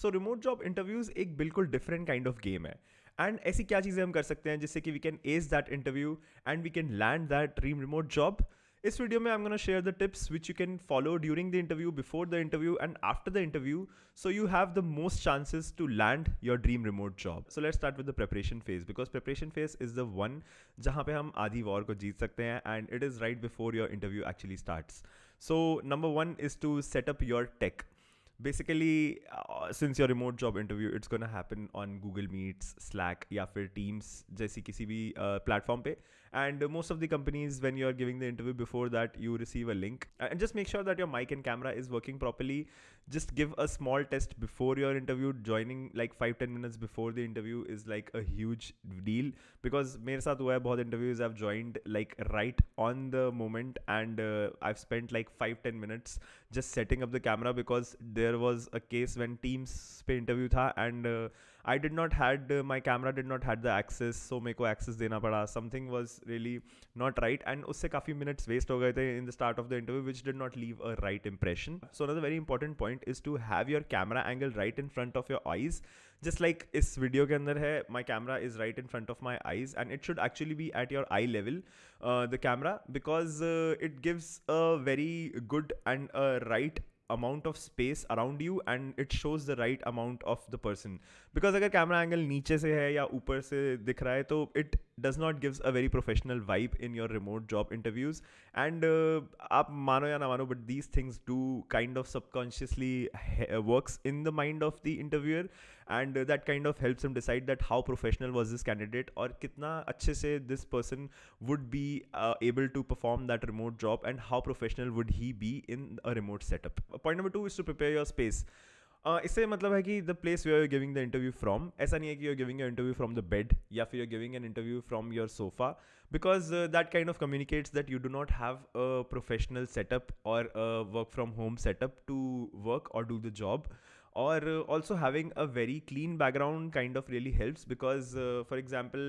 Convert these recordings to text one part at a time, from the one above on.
सो remote job interviews एक बिल्कुल different kind of game है. एंड ऐसी क्या चीज़ें हम कर सकते हैं जिससे कि we can ace that interview and we can land that dream remote job. इस वीडियो में I am gonna share the tips which you can follow during the interview, before the interview and after the interview, so you have the most chances to land your dream remote job. So let's start with the preparation phase, because preparation phase is the one जहाँ पे हम आधी war को जीत सकते हैं, and it is right before your interview actually starts. So number one is to set up your tech. Basically, since your remote job interview, it's gonna happen on Google Meets, Slack या फिर Teams जैसी किसी भी platform पे. And most of the companies, when you are giving the interview, before that you receive a link, and just make sure that your mic and camera is working properly. Just give a small test before your interview. Joining like 5-10 minutes before the interview is like a huge deal, because मेरे साथ हुआ है बहुत interviews I've joined like right on the moment, and I've spent like 5-10 minutes just setting up the camera, because there was a case when Teams पे interview था, and I did not had my camera did not had the access, so मेरे को access देना पड़ा. Something was really not right, and उससे काफ़ी minutes waste हो गए थे in the start of the interview, which did not leave a right impression. So another very important point is to have your camera angle right in front of your eyes. Just like इस video के अंदर है, my camera is right in front of my eyes, and it should actually be at your eye level, the camera, because it gives a very good and a right amount of space around you, and it shows the right amount of the person. Because अगर camera angle नीचे से है या ऊपर से दिख रहा है, तो it does not gives a very professional vibe in your remote job interviews. And आप मानो या ना मानो, but these things do kind of subconsciously works in the mind of the interviewer, and that kind of helps him decide that how professional was this candidate, और कितना अच्छे से this person would be able to perform that remote job, and how professional would he be in a remote setup. Point number 2 is to prepare your space. इससे मतलब है कि the place we are giving the interview from, ऐसा नहीं है कि you are giving your interview from the bed या फिर you are giving an interview from your sofa, because that kind of communicates that you do not have a professional setup और work from home setup to work और do the job. Or also having a very clean background kind of really helps, because for example,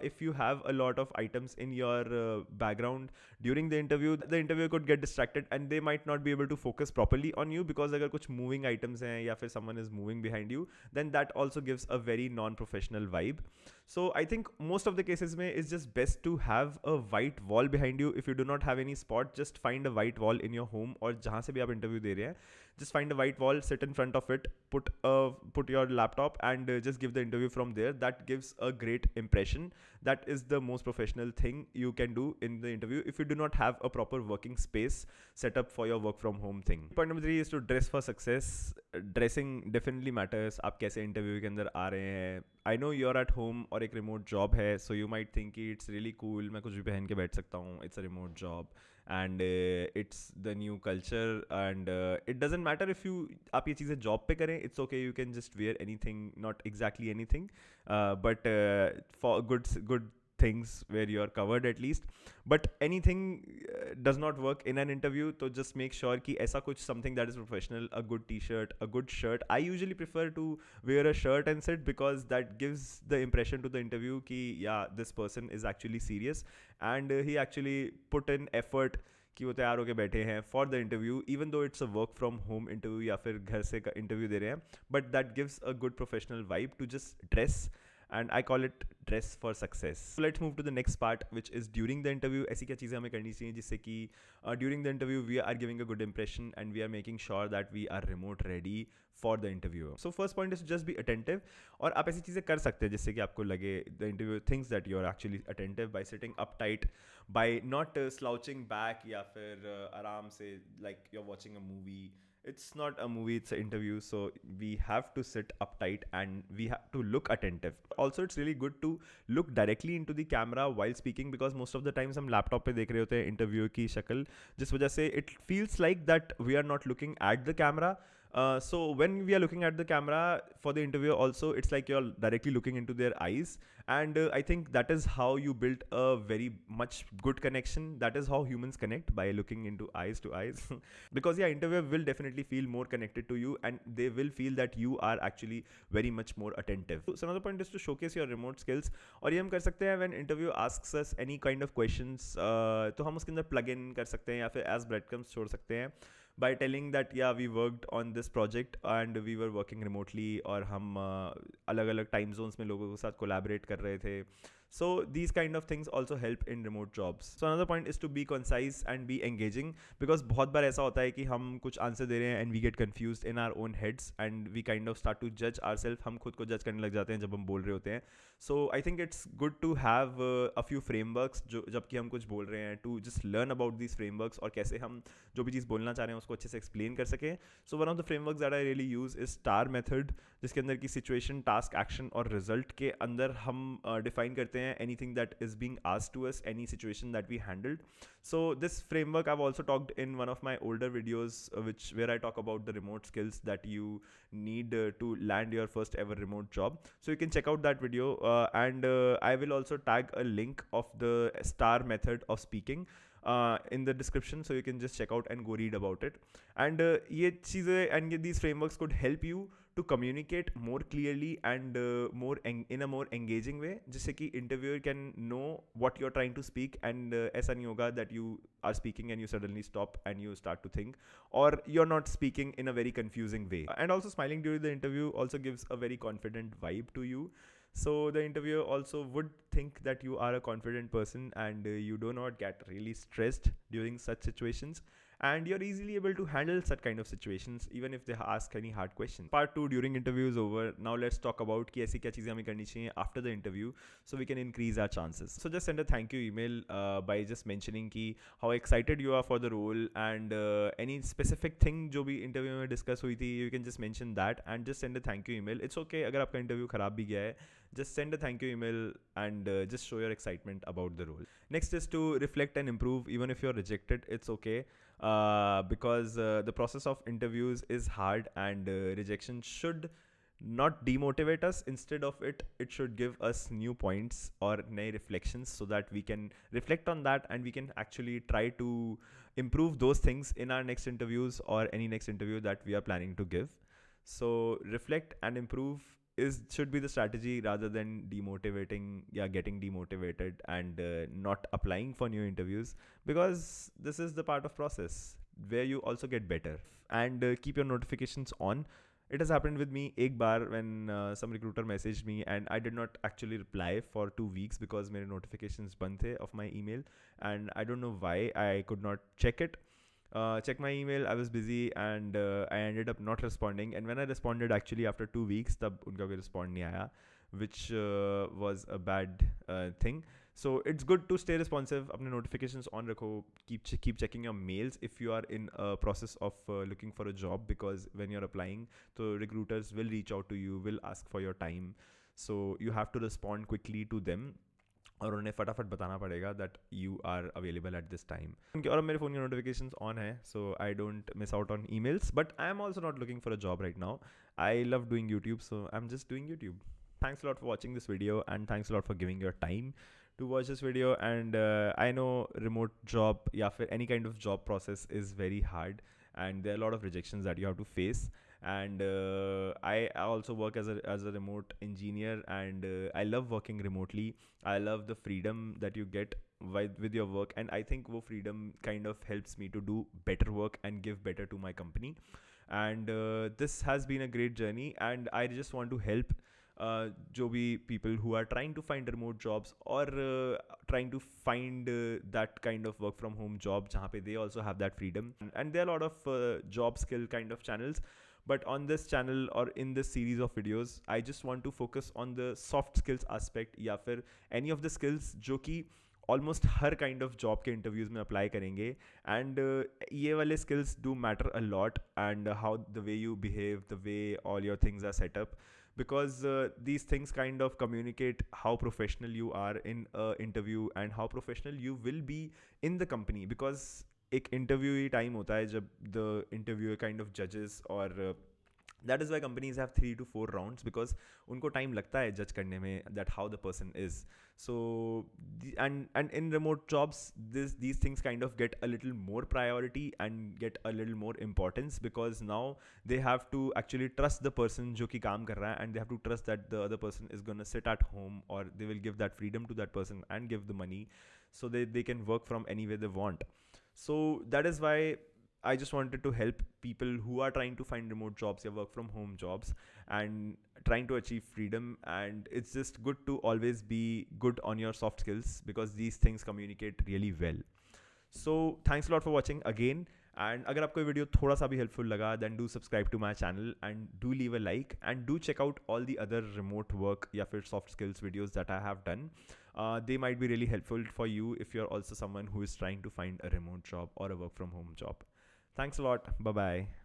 if you have a lot of items in your background during the interviewer could get distracted, and they might not be able to focus properly on you, because अगर कुछ moving items हैं या फिर someone is moving behind you, then that also gives a very non-professional vibe. So I think most of the cases में it's just best to have a white wall behind you. If you do not have any spot, just find a white wall in your home, और जहाँ से भी आप interview दे रहे हैं, just find a white wall, sit in front of it, put your laptop, and just give the interview from there. That gives a great impression. That is the most professional thing you can do in the interview if you do not have a proper working space set up for your work from home thing. Point number 3 is to dress for success. Dressing definitely matters. आप कैसे interview के अंदर आ रहे हैं. I know you are at home और एक remote job है, सो यू माइट थिंक कि इट्स रियली कूल, मैं कुछ भी पहन के बैठ सकता हूँ, it's a remote job and it's the new culture, and it doesn't matter if you आप ये चीज़ें जॉब पे करें, it's okay, you can just wear anything, not exactly anything, but for good things where you are covered at least. But anything does not work in an interview, so just make sure ki aisa kuch something that is professional, a good t-shirt, a good shirt. I usually prefer to wear a shirt and sit, because that gives the impression to the interview ki yeah, this person is actually serious, and he actually put in effort कि वो तैयार होकर बैठे हैं for the interview, even though it's a work from home interview या फिर घर से इंटरव्यू दे रहे हैं, but that gives a good professional vibe to just dress, and I call it dress for success. So let's move to the next part, which is during the interview. ऐसी क्या चीज़ें हमें करनी चाहिए जिससे कि during the interview we are giving a good impression, and we are making sure that we are remote ready for the interview. So first point is to just be attentive. और आप ऐसी चीज़ें कर सकते हैं जिससे कि आपको लगे the interviewer thinks that you are actually attentive, by sitting uptight, by not slouching back या फिर आराम से like you're watching a movie. It's not a movie, it's an interview, so we have to sit uptight and we have to look attentive. Also, it's really good to look directly into the camera while speaking, because most of the times हम laptop पे देख रहे होते हैं interview की शक्ल, जिस वजह से it feels like that we are not looking at the camera. So when we are looking at the camera for the interview also, it's like you're directly looking into their eyes, and I think that is how you build a very much good connection. That is how humans connect, by looking into eyes to eyes. Because yeah, interviewer will definitely feel more connected to you, and they will feel that you are actually very much more attentive. So another point is to showcase your remote skills, और ये हम कर सकते हैं when interview asks us any kind of questions, तो हम उसके अंदर plug in कर सकते हैं या फिर as breadcrumbs छोड़ सकते हैं. by telling that yeah, we worked on this project and we were working remotely, और हम अलग अलग time zones में लोगों के साथ collaborate कर रहे थे. So these kind of things also help in remote jobs. So another point is to be concise and be engaging, because बहुत बार ऐसा होता है कि हम कुछ आंसर दे रहे हैं and we get confused in our own heads and we kind of start to judge ourselves. हम खुद को judge करने लग जाते हैं जब हम बोल रहे होते हैं. So I think it's good to have a few frameworks जो जबकि हम कुछ बोल रहे हैं, to just learn about these frameworks और कैसे हम जो भी चीज़ बोलना चाह रहे हैं उसको अच्छे से explain कर सकें. So one of the frameworks that I really use is STAR method, जिसके अंदर की situation, task, action और result के अंदर हम define करते हैं anything that is being asked to us, any situation that we handled. So this framework I've also talked in one of my older videos, where I talk about the remote skills that you need to land your first ever remote job. So you can check out that video, and I will also tag a link of the STAR method of speaking in the description, so you can just check out and go read about it. And ये चीज़ें and these frameworks could help you to communicate more clearly and in a more engaging way, जिससे कि interviewer can know what you're trying to speak, and ऐसा नहीं होगा that you are speaking and you suddenly stop and you start to think, or you're not speaking in a very confusing way. And also smiling during the interview also gives a very confident vibe to you. So the interviewer also would think that you are a confident person and you do not get really stressed during such situations, and you're easily able to handle such kind of situations even if they ask any hard questions. Part 2 during interview is over. Now let's talk about कि ऐसी क्या चीज़ें हमें करनी चाहिए after the interview so we can increase our chances. So just send a thank you email by just mentioning कि how excited you are for the role, and any specific thing जो भी interview में discuss हुई थी, you can just mention that and just send a thank you email. It's okay अगर आपका interview खराब भी गया है, just send a thank you email and just show your excitement about the role. Next is to reflect and improve. Even if you're rejected, it's okay, because the process of interviews is hard, and rejection should not demotivate us. Instead of it, it should give us new points or new reflections, so that we can reflect on that and we can actually try to improve those things in our next interviews or any next interview that we are planning to give. So reflect and improve should be the strategy, rather than getting demotivated and not applying for new interviews, because this is the part of process where you also get better. And keep your notifications on. It has happened with me एक बार when some recruiter messaged me and I did not actually reply for 2 weeks because मेरे notifications बंद थे of my email, and I don't know why I could not check my email. I was busy and I ended up not responding, and when I responded actually after 2 weeks, तब उनका कोई respond नहीं आया, which was a bad thing. So it's good to stay responsive. अपने notifications on रखो. Keep checking your mails if you are in a process of looking for a job, because when you're applying, so recruiters will reach out to you, will ask for your time. So you have to respond quickly to them, और उन्हें फटाफट बताना पड़ेगा that you are available at this time. और मेरे phone की notifications on है, so I don't miss out on emails, but I am also not looking for a job right now. I love doing YouTube, so I am just doing YouTube. Thanks a lot for watching this video, and thanks a lot for giving your time to watch this video. And I know remote job या फिर any kind of job process is very hard, and there are a lot of rejections that you have to face. And I also work as a remote engineer, and I love working remotely. I love the freedom that you get with your work, and I think wo freedom kind of helps me to do better work and give better to my company. And this has been a great journey, and I just want to help जो भी people who are trying to find remote jobs or trying to find that kind of work from home job जहाँ पे they also have that freedom. And there are a lot of job skill kind of channels, but on this channel or in this series of videos, I just want to focus on the soft skills aspect, या फिर any of the skills जो कि almost हर kind of job के interviews में apply करेंगे. And ये वाले skills do matter a lot, and how the way you behave, the way all your things are set up, because these things kind of communicate how professional you are in an interview and how professional you will be in the company. Because एक interview ही time होता है जब the interviewer kind of judges, और that is why companies have 3 to 4 rounds, because उनको time लगता है judge करने में that how the person is. So and in remote jobs, these things kind of get a little more priority and get a little more importance, because now they have to actually trust the person जो कि काम कर रहा है, and they have to trust that the other person is gonna sit at home, or they will give that freedom to that person and give the money, so they can work from anywhere they want. So that is why I just wanted to help people who are trying to find remote jobs or work from home jobs and trying to achieve freedom. And it's just good to always be good on your soft skills because these things communicate really well. So thanks a lot for watching again. And अगर आपको video थोड़ा सा भी helpful लगा then do subscribe to my channel and do leave a like and do check out all the other remote work या फिर soft skills videos that I have done. They might be really helpful for you if you're also someone who is trying to find a remote job or a work from home job. Thanks a lot. Bye bye.